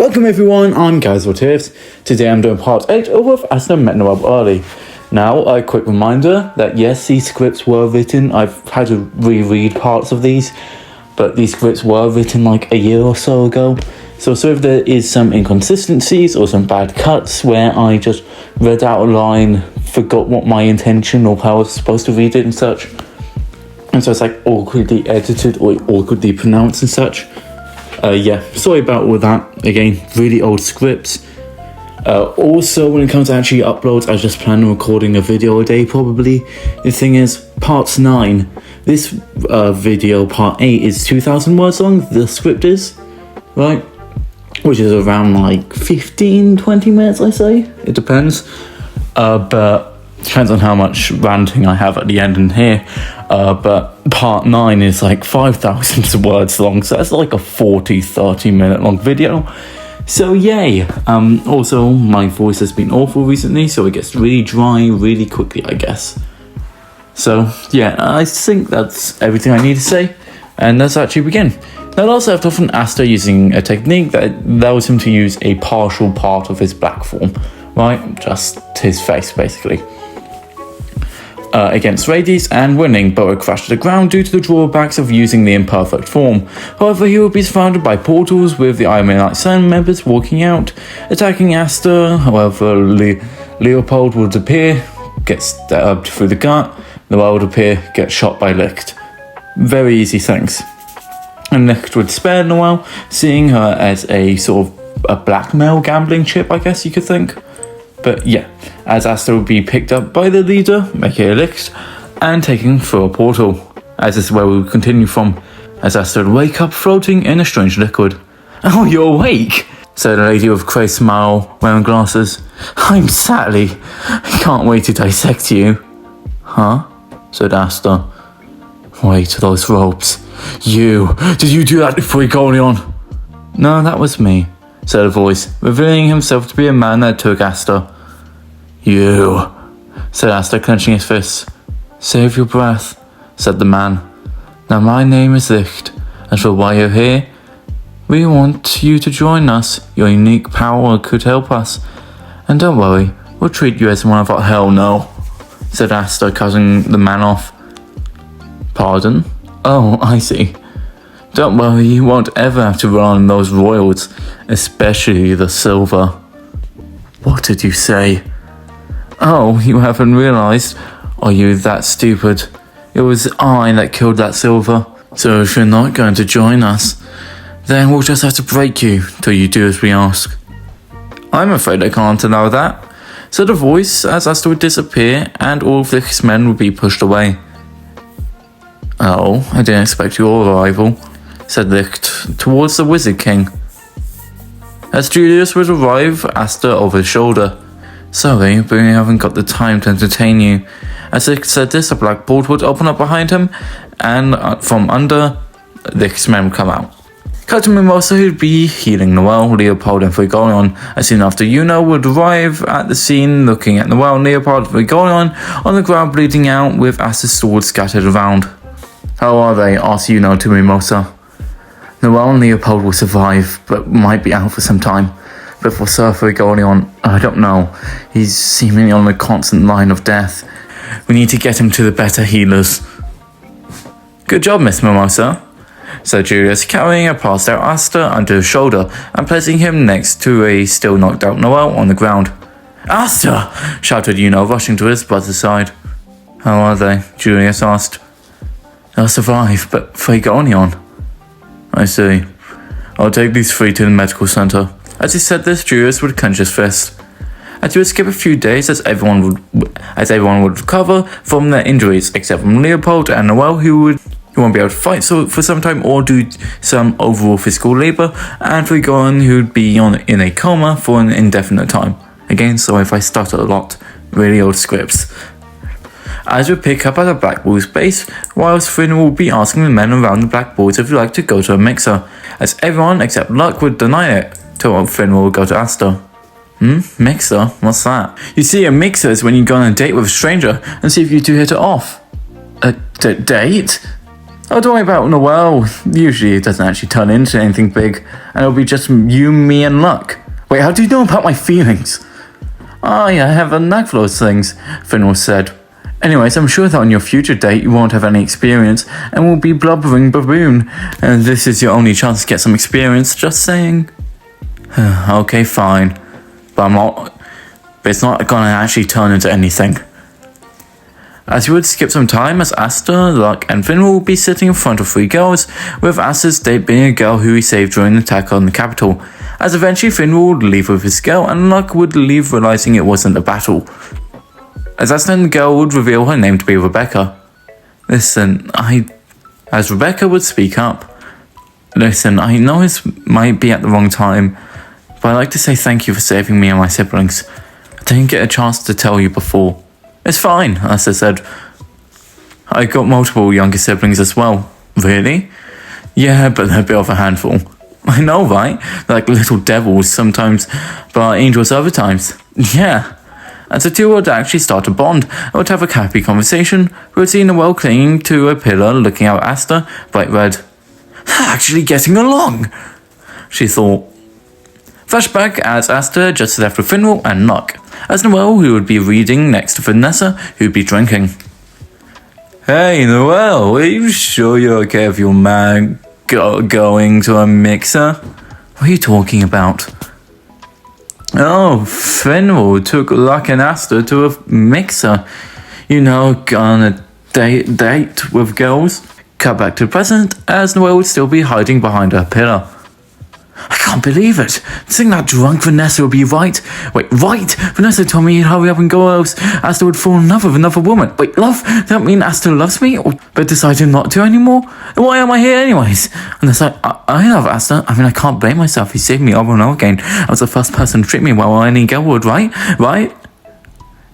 Welcome everyone, I'm Casual Tips. Today I'm doing part 8 of Asta Met Noelle early. Now, a quick reminder that yes, these scripts were written. I've had to reread parts of these, but these scripts were written like a year or so ago. So if there is some inconsistencies or some bad cuts where I just read out a line, forgot what my intention or how I was supposed to read it and such, and so it's like awkwardly edited or awkwardly pronounced and such. Sorry about all that. Again, really old scripts. Also, when it comes to actually uploads, I just plan on recording a video a day probably. The thing is, parts 9. This video, part 8, is 2,000 words long. The script is, right? Which is around like 15-20 minutes, I say. It depends. But depends on how much ranting I have at the end in here. But part 9 is like 5,000 words long, so that's like a 40-30 minute long video. So yay. Also, my voice has been awful recently, so it gets really dry really quickly, I guess. So yeah, I think that's everything I need to say, and let's actually begin. Now, last left off on Asta using a technique that allows him to use a partial part of his black form, right? Just his face, basically. Against Rades and winning, but would crash to the ground due to the drawbacks of using the imperfect form. However, he would be surrounded by portals with the Iron Man Sun members walking out, attacking Asta. However, Leopold would appear, get stabbed through the gut. Noelle would appear, get shot by Licht. Very easy things. And Licht would spare Noelle, seeing her as a sort of a blackmail gambling chip, I guess you could think. But yeah, as Asta would be picked up by the leader, aka Licht, and taken through a portal. As this is where we would continue from, as Asta would wake up floating in a strange liquid. "Oh, you're awake," said a lady with a crazy smile, wearing glasses. "I'm Sally. I can't wait to dissect you." "Huh?" said Asta. "Wait, those ropes. Did you do that before you got on?" "No, that was me," said a voice, revealing himself to be a man that took Asta. "You," said Asta, clenching his fists. "Save your breath," said the man. "Now my name is Licht, and for why you're here, we want you to join us. Your unique power could help us. And don't worry, we'll treat you as one of our— "Hell no," said Asta, cutting the man off. "Pardon? Oh, I see. Don't worry, you won't ever have to rely on those royals, especially the silver." "What did you say?" "Oh, you haven't realized? Are you that stupid? It was I that killed that silver. So if you're not going to join us, then we'll just have to break you till you do as we ask." "I'm afraid I can't allow that," said a voice as Asta would disappear and all of Licht's men would be pushed away. "Oh, I didn't expect your arrival," said Licht towards the Wizard King. As Julius would arrive, Asta over his shoulder. "Sorry, but we haven't got the time to entertain you." As Licht said this, a black bolt would open up behind him, and from under, Licht's men would come out. Cut to Mimosa, who'd be healing Noelle, Leopold, and Frigolion. As soon after, Yuno would arrive at the scene, looking at Noelle, Leopold, and Frigolion on the ground bleeding out, with Asta's sword scattered around. "How are they?" asked Yuno to Mimosa. "Noelle and Leopold will survive, but might be out for some time. But for Sir Frigolion, I don't know. He's seemingly on a constant line of death. We need to get him to the better healers." "Good job, Miss Mimosa," said Julius, carrying a passed out Asta under his shoulder and placing him next to a still knocked out Noelle on the ground. "Asta!" shouted Yuno, rushing to his brother's side. "How are they?" Julius asked. "They'll survive, but Frigolion." "I see. I'll take these 3 to the medical center." As he said this, Julius would clench his fist. As he would skip a few days as everyone would recover from their injuries, except from Leopold and Noelle, who won't be able to fight for some time or do some overall physical labor, and Frigolion, who'd be in a coma for an indefinite time. Again, sorry if I stutter a lot. Really old scripts. As we pick up at the Black Bull's base, whilst Finn will be asking the men around the Black Bulls if they'd like to go to a mixer, as everyone except Luck would deny it, till Finn will go to Asta. Mixer? What's that? You see, a mixer is when you go on a date with a stranger and see if you two hit it off. A date? Oh, don't worry about Noelle. Usually it doesn't actually turn into anything big, and it'll be just you, me, and luck. Wait, how do you know about my feelings? I have a knack for those things, Finwell said. Anyways, I'm sure that on your future date you won't have any experience and will be blubbering baboon. And this is your only chance to get some experience, just saying. Okay, fine. But it's not gonna actually turn into anything. As you would skip some time, as Asta, Luck, and Finwell will be sitting in front of 3 girls, with Asta's date being a girl who he saved during the attack on the capital. As eventually Finwell would leave with his girl, and Luck would leave realizing it wasn't a battle. As Asta and the girl would reveal her name to be Rebecca. Listen, As Rebecca would speak up. Listen, I know this might be at the wrong time, but I'd like to say thank you for saving me and my siblings. I didn't get a chance to tell you before. It's fine, Asta said. I got multiple younger siblings as well. Really? Yeah, but they're a bit of a handful. I know, right? They're like little devils sometimes, but angels other times. Yeah. As the two would actually start a bond, and would have a happy conversation, we would see Noelle clinging to a pillar looking out at Asta, bright red. Actually getting along, she thought. Flashback as Asta just left with Finwell and Luck, as Noelle, who would be reading next to Vanessa, who would be drinking. Hey Noelle, are you sure you're okay with your man going to a mixer? What are you talking about? Oh, Finwell took Luck and Asta to a mixer. You know, on a date with girls. Cut back to the present, as Noelle would still be hiding behind her pillar. I can't believe it. To think that drunk Vanessa would be right. Wait, right? Vanessa told me he'd hurry up and go, else Asta would fall in love with another woman. Wait, love? Does that mean Asta loves me? But decided not to anymore? Why am I here anyways? Unless I love Asta. I mean, I can't blame myself. He saved me over and over again. I was the first person to treat me well any girl would, right? Right?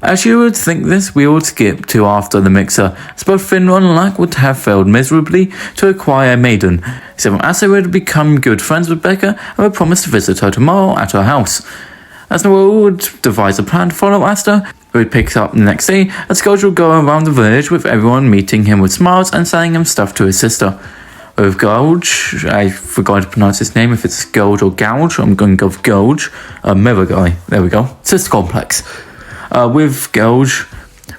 As you would think this, we would skip to after the mixer, as both Finwell and Luck would have failed miserably to acquire a maiden, except Asta would become good friends with Becca and would promise to visit her tomorrow at her house. As Noelle would devise a plan to follow Asta, who would pick up the next day, as Gouge would go around the village with everyone meeting him with smiles and selling him stuff to his sister. With Gouge, I forgot to pronounce his name, if it's Gouge or Gouge, I'm going to go with Gouge, mirror guy, there we go, sister complex. With Gouge,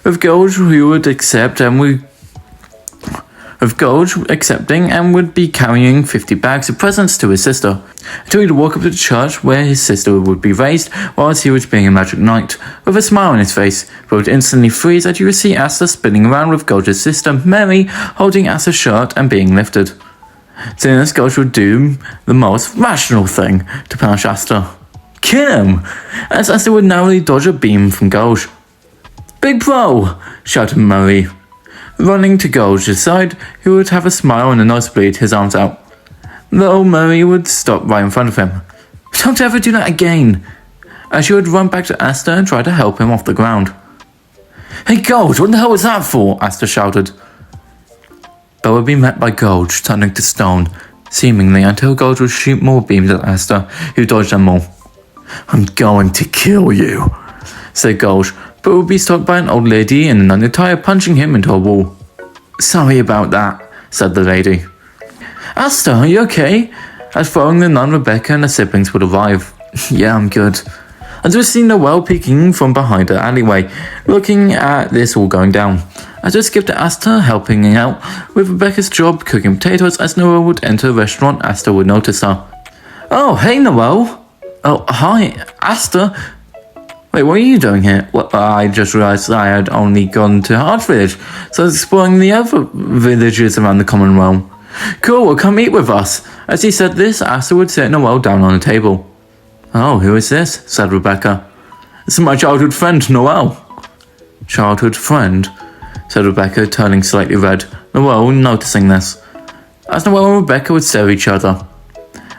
who would accept and accepting and would be carrying 50 bags of presents to his sister, until he'd walk up to the church where his sister would be raised, whilst he was being a magic knight, with a smile on his face, but would instantly freeze as you would see Asta spinning around with Gouge's sister Mary holding Asta's shirt and being lifted. Seeing this, Gouge would do the most rational thing to punish Asta. Kill him! As Asta would narrowly dodge a beam from Gouge. Big bro! Shouted Murray, running to Gouge's side, who would have a smile and a nosebleed, his arms out. Though Murray would stop right in front of him. Don't ever do that again! As she would run back to Asta and try to help him off the ground. Hey Gouge, what the hell was that for? Asta shouted. But would be met by Gouge, turning to stone, seemingly until Gouge would shoot more beams at Asta, who dodged them all. I'm going to kill you, said Gouge, but would be stopped by an old lady in an undertire punching him into a wall. Sorry about that, said the lady. Asta, are you okay? As following the nun, Rebecca and her siblings would arrive. Yeah, I'm good. As we see Noelle peeking from behind her alleyway, looking at this all going down. As we skip to Asta helping out with Rebecca's job cooking potatoes, as Noelle would enter a restaurant, Asta would notice her. Oh, hey Noelle! Oh, hi, Asta. Wait, what are you doing here? Well, I just realised I had only gone to Hard Village, so I was exploring the other villages around the Common Realm. Cool, well come eat with us. As he said this, Asta would sit Noelle down on a table. Oh, who is this? Said Rebecca. It's my childhood friend, Noelle. Childhood friend? Said Rebecca, turning slightly red, Noelle noticing this. As Noelle and Rebecca would stare at each other.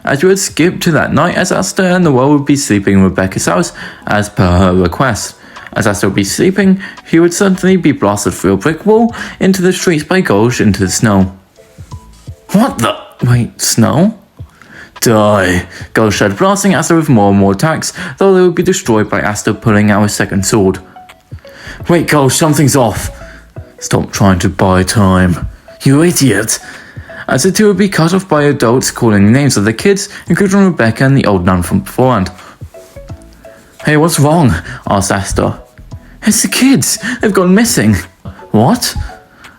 As you would skip to that night, as Asta and Noelle would be sleeping in Rebecca's house, as per her request. As Asta would be sleeping, he would suddenly be blasted through a brick wall into the streets by Gouge into the snow. What the? Wait, snow? Die. Gouge said, blasting Asta with more and more attacks, though they would be destroyed by Asta pulling out his second sword. Wait, Gouge, something's off. Stop trying to buy time. You idiot. as the two would be cut off by adults calling the names of the kids, including Rebecca and the old nun from beforehand. "Hey, what's wrong?" asked Asta. "It's the kids. They've gone missing." "What?"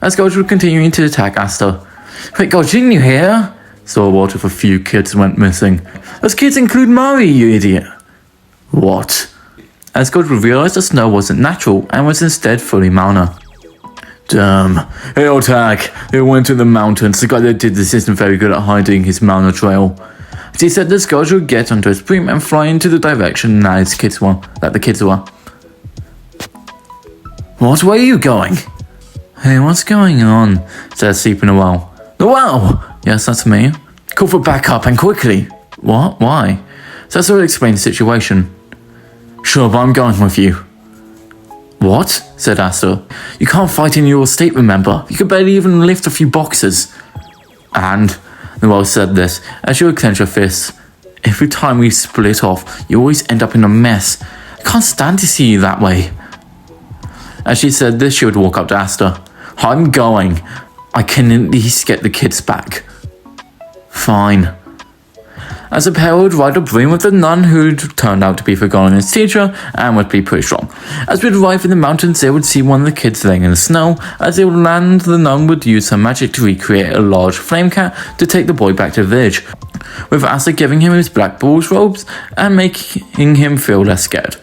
As Gulch was continuing to attack Asta. "Wait, Gulch, didn't you hear?" So what if a few kids went missing? "Those kids include Murray, you idiot." "What?" As Gulch realized the snow wasn't natural and was instead fully Malna. "Damn. Hey, old tag. They went to the mountains. The guy that did this isn't very good at hiding his Malna trail." He said this Gulch would get onto his broom and fly into the direction that the kids were. "What? Where are you going?" "Hey, what's going on?" said Sleep Noelle. "Noelle!" "Yes, that's me." "Call for backup and quickly." "What? Why?" Cecil explained the situation. "Sure, but I'm going with you." "What?" said Asta. "You can't fight in your state, remember? You could barely even lift a few boxes." "And?" Noelle said this as she would clench her fists. "Every time we split off, you always end up in a mess. I can't stand to see you that way." As she said this, she would walk up to Asta. "I'm going. I can at least get the kids back." "Fine." As the pair would ride a broom with the nun who'd turned out to be Figoni's teacher and would be pretty strong. As we'd arrive in the mountains, they would see one of the kids laying in the snow. As they would land, the nun would use her magic to recreate a large flame cat to take the boy back to the village, with Asta giving him his black bull's robes and making him feel less scared.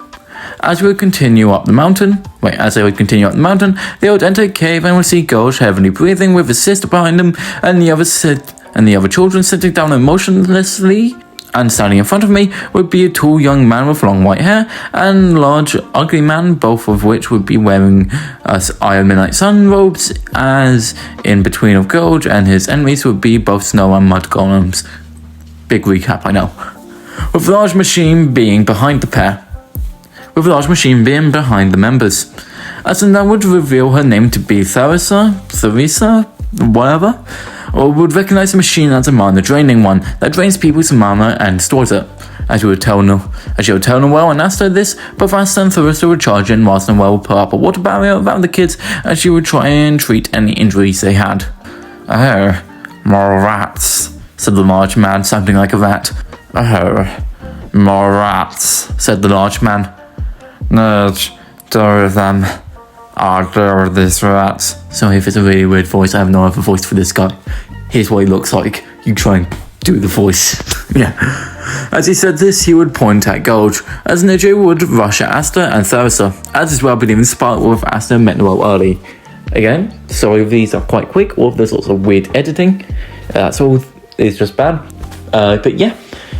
As they would continue up the mountain, they would enter a cave and would see Gulch heavily breathing with his sister behind him and the other children sitting down emotionlessly. And standing in front of me would be a tall young man with long white hair and large ugly man, both of which would be wearing Iron Midnight Sun robes, as in between of Gulch and his enemies would be both snow and mud golems. Big recap, I know. With the large machine being behind the members. As the nun would reveal her name to be Theresa, whatever, or would recognize the machine as a mana draining one that drains people's mana and stores it. As she would tell Noelle and Asta this, both Asta and Theresa would charge in whilst Noelle would put up a water barrier around the kids as she would try and treat any injuries they had. "Oh, more rats," said the large man, sounding like a rat. "Oh, more rats," said the large man. "Nudge, deal with them. I'll deal with these rats." Sorry if it's a really weird voice, I have no other voice for this guy. Here's what he looks like. You try and do the voice. Yeah. As he said this, he would point at Gulch, as Nidjo would rush at Asta and Theresa, as is well believed in Sparkle with Asta met Noelle early. Again, sorry if these are quite quick, or if there's lots of weird editing. That's all, it's just bad. But yeah,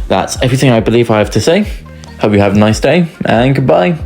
that's everything I believe I have to say. Hope you have a nice day, and goodbye.